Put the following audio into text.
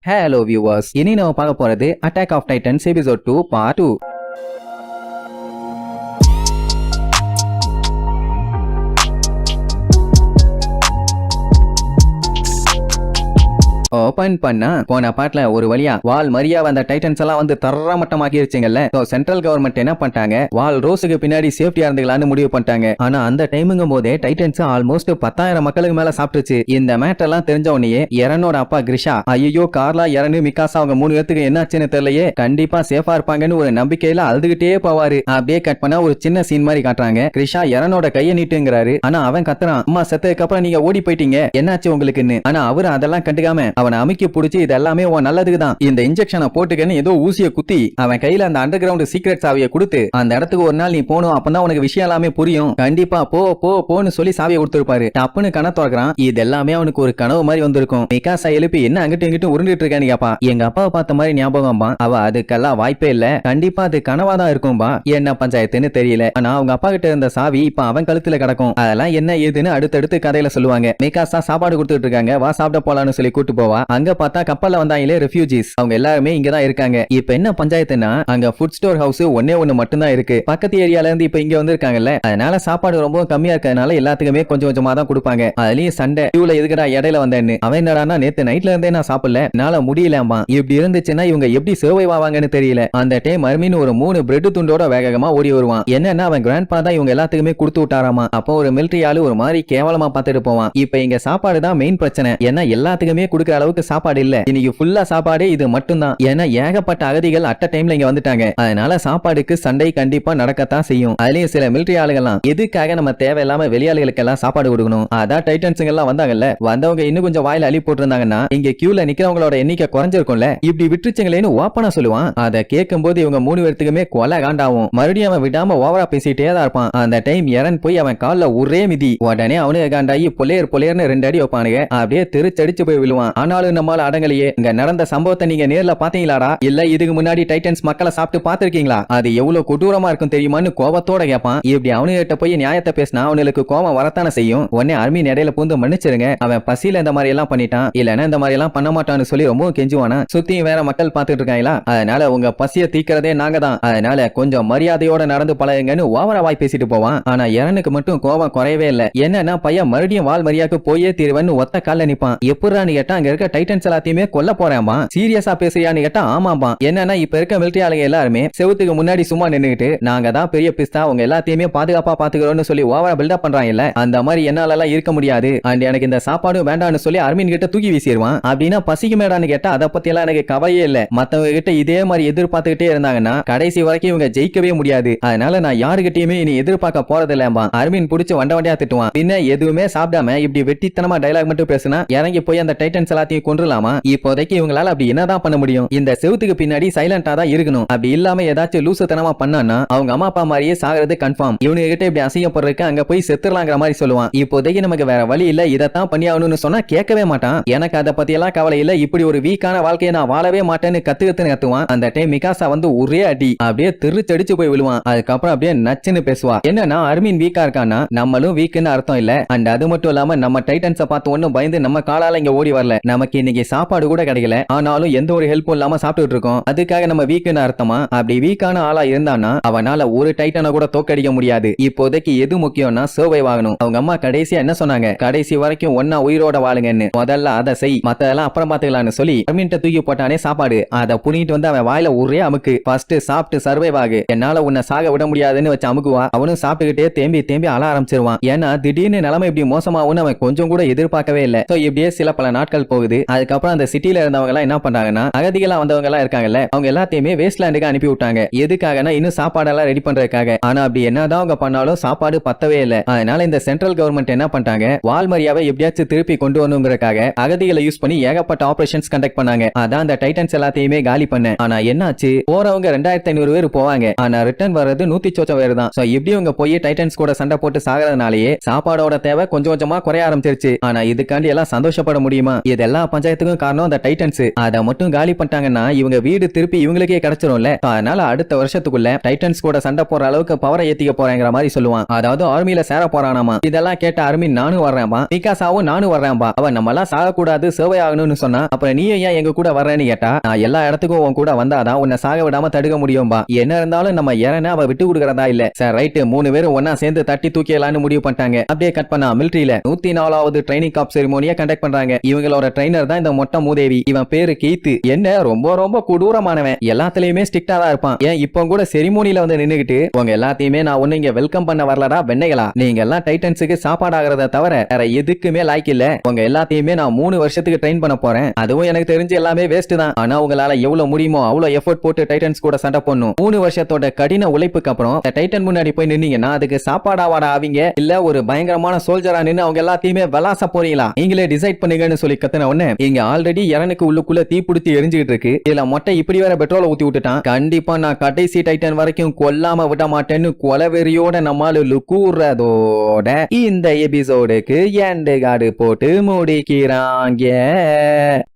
Hello viewers, இனி நம்ம பார்க்க போறது Attack of Titans episode 2 part 2. Open பண்ணா போன பாட்டுல ஒரு வழியா வால் மரியா வந்த டைட்டன்ஸ் எல்லாம் வந்து தரமட்டமாக்கிருச்சுங்கல்ல. சென்ட்ரல் கவர்மெண்ட் என்ன பண்ணிட்டாங்க, வால் ரோஸுக்கு பின்னாடி சேஃப்டியா இருந்துக்கலான்னு முடிவு பண்ணிட்டாங்க. ஆனா அந்த டைமுங்கும் போதே டைட்டன்ஸ் ஆல்மோஸ்ட் 10,000 மக்களுக்கு மேல சாப்பிட்டுச்சு. இந்த மேட்டர் எல்லாம் தெரிஞ்ச உடனே எரனோட அப்பா கிரிஷா, ஐயோ கார்லா எரனு மிகாசா அவங்க 3 பேத்துக்கு என்னாச்சுன்னு தெரியலையே, கண்டிப்பா சேஃபா இருப்பாங்கன்னு ஒரு நம்பிக்கையில அழுதுகிட்டே போவாரு. அப்படியே கட் பண்ணா ஒரு சின்ன சீன் மாதிரி காட்டுறாங்க. கிரிஷா எரனோட கையை நீட்டுங்கிறாரு. ஆனா அவன் கத்துறான், அம்மா செத்ததுக்கு அப்புறம் நீங்க ஓடி போயிட்டீங்க, என்னாச்சு உங்களுக்குன்னு. ஆனா அவரு அதெல்லாம் கண்டுக்காம அவனை அமைக்கி புடிச்சு இது எல்லாமே உன் நல்லதுக்கு தான், இந்த இன்ஜெக்ஷனை போட்டுக்கன்னு ஏதோ ஊசிய குத்தி அவன் கையில அந்த அண்டர் கிரவுண்ட் சீக்ரெட் சாவியை கொடுத்து அந்த இடத்துக்கு ஒரு நாள் நீ போகணும், அப்பதான் உனக்கு விஷயம் எல்லாமே புரியும், கண்டிப்பா போ போ போன்னு சொல்லி சாவியை கொடுத்துருப்பாரு. தப்புன்னு கண திறக்கிறான். இது எல்லாமே அவனுக்கு ஒரு கனவு மாதிரி வந்திருக்கும். மிகாசா எழுப்பி என்ன அங்கிட்டு இங்கிட்டு உருண்டுட்டு இருக்கான்னு கேப்பா. எங்க அப்பாவை பார்த்த மாதிரி ஞாபகம்பா. அவ அதுக்கெல்லாம் வாய்ப்பே இல்ல, கண்டிப்பா அது கனவா தான் இருக்கும்பா. என்ன பஞ்சாயத்துன்னு தெரியல. ஆனா அவங்க அப்பா கிட்ட இருந்த சாவி இப்ப அவன் கழுத்துல கிடக்கும். அதெல்லாம் என்ன ஏதுன்னு அடுத்தடுத்து கதையில சொல்லுவாங்க. மிகாசா சாப்பாடு கொடுத்துட்டு இருக்காங்க, வா சாப்பிட போலான்னு சொல்லி கூட்டு போவா. அங்க பார்த்தா கப்பல்ல வந்தாங்களே ரெஃப்யூஜிஸ், அவங்க எல்லாருமே இங்க தான் இருக்காங்க. இப்ப என்ன பஞ்சாயத்துனா அங்க ஃபுட் ஸ்டோர் ஹவுஸ் ஒன்னே ஒண்ணு மட்டும் தான் இருக்கு. பக்கத்து ஏரியால இருந்து இப்ப இங்க வந்திருக்காங்கல்ல, அதனால சாப்பாடு ரொம்ப கம்மியா இருக்கறனால எல்லாத்துக்குமே கொஞ்சம் கொஞ்சமா தான் கொடுப்பாங்க. அதுலயும் சண்டை, இவ்வளவு எதுக்குடா இடையில வந்தேன்னு. அவன் என்னடானா நேத்து நைட்ல இருந்தே நான் சாப்பிடல, என்னால முடியலமா. இப்படி இருந்துச்சுன்னா இவங்க எப்படி சர்வைவ் ஆவாங்கன்னு தெரியல. அந்த டைம் மறுமீன் ஒரு 3 பிரெட் துண்டோட வேகமா ஓடி வருவான். என்னன்னா அவன் கிராண்ட் பா தான் இவங்க எல்லாத்துக்குமே கொடுத்து விட்டாராமா. அப்போ ஒரு மிலிட்டரி ஆளு ஒரு மாதிரி கேவலமா பார்த்துட்டு போவான். இப்ப இங்க சாப்பாடு தான் மெயின் பிரச்சனை. ஏன்னா எல்லாத்துக்குமே கொடுக்குற அளவுக்கு சாப்பாடு இல்ல. இன்னைக்கு ஃபுல்லா சாப்பாடு இது மட்டும் தான். ஏன்னா ஏகப்பட்ட அகதிகள் அட்ட டைம்ல இங்க வந்துட்டாங்க. அதனால சாப்பாடுக்கு சண்டை கண்டிப்பா நடக்கத்தான் செய்யும். அதுலயும் சில மிலிட்டரி ஆளுகள்லாம் எதுக்காக நம்ம தேவையில்லாம வெளியாளுகளுக்கு எல்லாம் சாப்பாடு கொடுக்கணும், அதான் டைட்டன்ஸுங்க எல்லாம் வந்தாங்கல்ல, வந்தவங்க இன்னும் கொஞ்சம் வாயில அள்ளி போட்டிருந்தாங்கன்னா இங்க கியூல நிக்கிறவங்களோட எண்ணிக்கை குறைஞ்சிருக்கும்ல, இப்படி விட்டுச்சுங்களேன்னு ஓப்பனா சொல்லுவான். அதை கேட்கும் போது இவங்க 3 பேருத்துக்குமே கொலை காண்டாவும். மறுபடியும் அவன் விடாம ஓவரா பேசிட்டே தான் இருப்பான். அந்த டைம் எரன் போய் அவன் கால்ல ஒரே மிதி. உடனே அவனுக்கு காண்டாயி பொலேர்னு 2 அடி வைப்பானுங்க. அப்படியே திருச்சடிச்சு போய் விழுவான். ஆனாலும் நம்மால அடங்கலையே. இங்க நடந்த சம்பவத்தை நீங்க நேர்ல பாத்தீங்களாடா, இல்ல இதுக்கு முன்னாடி டைட்டன்ஸ் மக்களை சாப்பிட்டு பாத்திருக்கீங்களா, அது எவ்வளவு கொடூரமா இருக்கும் தெரியுமான்னு கோபத்தோட கேட்பான். இப்படி அவனுகிட்ட போய் நியாயத்தை பேசினா அவனுக்கு கோபம் வரத்தானே செய்யும். உடனே அர்மீன் இடையில பூந்து மன்னிச்சிருங்க, அவன் பசியில இந்த மாதிரி எல்லாம் பண்ணிட்டான், இல்லன்னா இந்த மாதிரி எல்லாம் பண்ண மாட்டான்னு சொல்லி ரொம்ப கெஞ்சுவானா. சுத்தியும் வேற மக்கள் பாத்துட்டு இருக்காங்களா, அதனால உங்க பசிய தீக்கிறதே நாங்க தான், அதனால கொஞ்சம் மரியாதையோட நடந்து பழகுங்கன்னு ஓவரா வாய் பேசிட்டு போவான். ஆனா எரனுக்கு மட்டும் கோபம் குறையவே இல்ல. என்னன்னா பையன் மறுபடியும் வால் மரியாக்கு போயே தீர்வன்னு ஒத்த கால்ல நிப்பான். எப்படான்னு கேட்டா அங்க இருக்க டைட்டன்ஸ் எல்லாத்தையுமே கொல்ல போறேன்பா. சீரியஸா பேசுறியான்னு கேட்டா ஆமாம்பா. என்னன்னா இப்ப இருக்க மிலிட்டரி ஆளுங்க எல்லாருமே செவுத்துக்கு முன்னாடி சும்மா நின்னுகிட்டு நாங்க தான் பெரிய பிஸ்தா உங்க எல்லாத்தையுமே பாதுகாப்பா பாத்துக்கிறோம்னு சொல்லி ஓவரா பில்டப் பண்றாங்க இல்ல, அந்த மாதிரி என்னால எல்லாம் இருக்க முடியாது, அண்ட் எனக்கு இந்த சாப்பாடும் வேண்டாம்னு சொல்லி அர்மீன் கிட்ட தூக்கி வீசிடுவான். அப்படின்னா பசிக்கு மேடான்னு கேட்டா அதை பத்தி எல்லாம் எனக்கு கவலையே இல்ல. மத்தவங்க கிட்ட இதே மாதிரி எதிர்பார்த்துக்கிட்டே இருந்தாங்கன்னா கடைசி வரைக்கும் இவங்க ஜெயிக்கவே முடியாது. அதனால நான் யாருகிட்டயுமே இனி எதிர்பார்க்க போறது இல்லம்பா. அர்மீன் புடிச்சு வண்டியா திட்டுவான். பின்ன எதுவுமே சாப்பிடாம இப்படி வெட்டித்தனமா டைலாக் மட்டும் பேசுனா இறங்கி போய் அந்த டைட்டன்ஸ் எல்லாத்தையும் கொன்றுலாமா. இப்போதைக்கு இவங்களால அப்படி என்னதான் பண்ண முடியும், இந்த செவுத்துக்கு பின்னாடி சைலண்டா தான் இருக்கணும். அப்படி இல்லாம ஏதாச்சும் லூசுத்தனமா பண்ணானா அவங்க அம்மா அப்பா மாதிரியே சாகிறது கன்ஃபார்ம். இவனுங்க கிட்ட இப்படி அசிங்கப்படுறதுக்கு அங்க போய் செத்துறலாங்கிற மாதிரி சொல்லுவான். இப்போதைக்கு நமக்கு வேற வழி இல்ல, இதத்தான் பண்ணி ஆகணும்னு சொன்னா கேட்கவே மாட்டான். எனக்கு அதை பத்தி எல்லாம் கவலை இல்ல, இப்படி ஒரு வீக்கான வாழ்க்கையை நான் வாழவே மாட்டேன்னு கத்துவான். அந்த டைம் மிகாசா வந்து ஒரே அடி அப்படியே திருச்சடிச்சு போய் விழுவான். அதுக்கப்புறம் அப்படியே நச்சுன்னு பேசுவா. என்னன்னா அர்மீன் வீக்கா இருக்கானா நம்மளும் வீக்குன்னு அர்த்தம் இல்ல. அண்ட் அது மட்டும் இல்லாம நம்ம டைட்டன்ஸை பார்த்து ஒன்னும் பயந்து நம்ம காலால இங்க ஓடி வரல, நமக்கு இன்னைக்கு சாப்பாடு கூட கிடைக்கல, ஆனாலும் எந்த ஒரு ஹெல்ப்பும் இல்லாம சாப்பிட்டு இருக்கோம், அதுக்காக நம்ம வீக்குன்னு அர்த்தமா. அப்படி வீக்கான ஆளா இருந்தானா அவனால ஒரு டைட்டனை கூட தோக்கடிக்க முடியாது. இப்போதைக்கு எது முக்கியம்னா சர்வைவ் ஆகணும். அவங்க அம்மா கடைசியா என்ன சொன்னாங்க, கடைசி வரைக்கும் ஒன்னா உயிரோட வாழுங்கன்னு, முதல்ல அதை செய், மத்ததெல்லாம் அப்புறம் பாத்துக்கலாம்னு சொல்லி அர்மீன்ட்ட தூக்கி போட்டானே சாப்பாடு, அதை புனிட்டு வந்து அவன் வாயில ஒரே அமுக்கு. ஃபர்ஸ்ட் சாப்பிட்டு சர்வைவ் ஆகு, என்னால உன்னை சாக விட முடியாதுன்னு வச்சு அமுக்குவா. அவனும் சாப்பிட்டுக்கிட்டே தேம்பி அழ ஆரம்பிச்சிருவான். ஏன்னா திடீர்னு நிலைமை இப்படி மோசமாகும்னு அவன் கொஞ்சம் கூட எதிர்பார்க்கவே இல்லை. இப்படியே சில பல நாட்கள் போகுது. அதுக்கப்புறம் அந்த சிட்டில இருந்தவங்க எல்லாம் என்ன பண்றாங்கன்னா அகதிகளா வந்தவங்க எல்லாம் இருக்காங்கல்ல, அவங்க எல்லாத்தையுமே வேஸ்ட்லேண்டுக்கு அனுப்பி விட்டாங்க. எதுக்காகனா இன்னும் சாப்பாடெல்லாம் ரெடி பண்றதுக்காக. ஆனா அப்படி என்னதான் அவங்க பண்ணாலும் சாப்பாடு பத்தவே இல்ல. அதனால இந்த சென்ட்ரல் கவர்மெண்ட் என்ன பண்ணிட்டாங்க, வால்மரியாவை எப்படியாச்சும் திருப்பி கொண்டு வரணுங்கிறதுக்காக அகதிகளை யூஸ் பண்ணி ஏகப்பட்ட ஆபரேஷன்ஸ் கண்டக்ட் பண்ணாங்க. அதான் அந்த டைட்டன்ஸ் எல்லாத்தையுமே காலி பண்ண. ஆனா என்னாச்சு, போறவங்க 2500 பேர் போவாங்க, ஆனா ரிட்டர்ன் வர்றது 100 சொச்சம் பேர் தான். இப்படி அவங்க போய் டைட்டன்ஸ் கூட சண்டை போட்டு சாகிறதுனாலேயே சாப்பாடோட தேவை கொஞ்சம் கொஞ்சமா குறைய ஆரம்பிச்சிருச்சு. ஆனா இதுக்காண்டி எல்லாம் சந்தோஷப்பட முடியுமா, இது எல்லா பஞ்சாயத்துக்கும் காரணம் அந்த டைட்டன்ஸ். அதை மட்டும் காலி பண்ணிட்டாங்கன்னா இவங்க வீடு திருப்பி இவங்களுக்கே கிடைச்சிரும்ல. அதனால அடுத்த வருஷத்துக்குள்ள டைட்டன்ஸ் கூட சண்டை போற அளவுக்கு பவரை ஏத்திக்க போறேங்கிற மாதிரி சொல்லுவான். அதாவது ஆர்மியில சேர போறானாமா. இதெல்லாம் கேட்ட அரவிந்த் நானும் வர்றேன்பா, மிகாசாவும் நானும் வர்றேன்பா. அவன் நம்ம எல்லாம் சாகக்கூடாது, சேவை ஆகணும்னு சொன்னா அப்புறம் நீ ஏன் எங்க கூட வர்றேன்னு கேட்டா, நான் எல்லா இடத்துக்கும் உன் கூட வந்தாதான் உன்னை சாக விடாம தடுக்க முடியும்பா. என்ன இருந்தாலும் நம்ம ஏறன அவ விட்டு கொடுக்கறதா இல்ல. சார் ரைட், 3 பேரும் ஒன்னா சேர்ந்து தட்டி தூக்கிடலான்னு முடிவு பண்ணிட்டாங்க. அப்படியே கட் பண்ணா மிலிட்டரியில 104வது ட்ரைனிங் காப் செரிமோனியை கண்டக்ட் பண்றாங்க. இவங்களோட ட்ரைனர் தான் இந்த மொட்டை மூதேவி. இவன் பேரு கீத்து. என்ன ரொம்ப ரொம்ப கொடூரமானவன், எல்லாத்துலயுமே ஸ்ட்ரிக்டா தான் இருப்பான். ஏன் இப்போ கூட செரிமோனியில வந்து நின்னுகிட்டு உங்க எல்லாத்தையுமே நான் ஒண்ணு இங்க வெல்கம் பண்ண வரலடா வெண்ணைகளா, நீங்க எல்லாம் டைட்டன்ஸுக்கு சாப்பாடு ஆகிறத தவிர வேற எதுக்குமே லாய்க்கு இல்ல. உங்க எல்லாத்தையுமே நான் 3 வருஷத்துக்கு ட்ரெயின் பண்ண போறேன். அதுவும் எனக்கு தெரிஞ்சு எல்லாமே வேஸ்ட் தான். ஆனா உங்களால எவ்வளவு முடியுமோ அவ்வளவு எஃபோர்ட் போட்டு டைட்டன்ஸ் கூட சண்டை போடணும். 3 வருஷத்தோட கடின உழைப்புக்கு அப்புறம் டைட்டன் முன்னாடி போய் நின்னீங்கன்னா அதுக்கு சாப்பாடாவாடா ஆவீங்க, இல்ல ஒரு பயங்கரமான சோல்ஜரா நின்னு அவங்க எல்லாத்தையுமே விளாச போறீங்களா, நீங்களே டிசைட் பண்ணுங்கன்னு சொல்லி கத்துன உடனே இங்க ஆல்ரெடி இறனுக்கு உள்ளுக்குள்ள தீ பிடிச்சி எரிஞ்சுக்கிட்டு இருக்கு. இதுல மொட்டை இப்படி வேற பெட்ரோலை ஊத்தி விட்டுட்டான். கண்டிப்பா நான் கடைசி டைட்டன் வரைக்கும் கொல்லாம விட மாட்டேன்னு கொலவெறியோட நம்மால லுக்கூறதோட இந்த எபிசோடுக்கு எண்டு கார்டு போட்டு முடிக்கிறாங்க.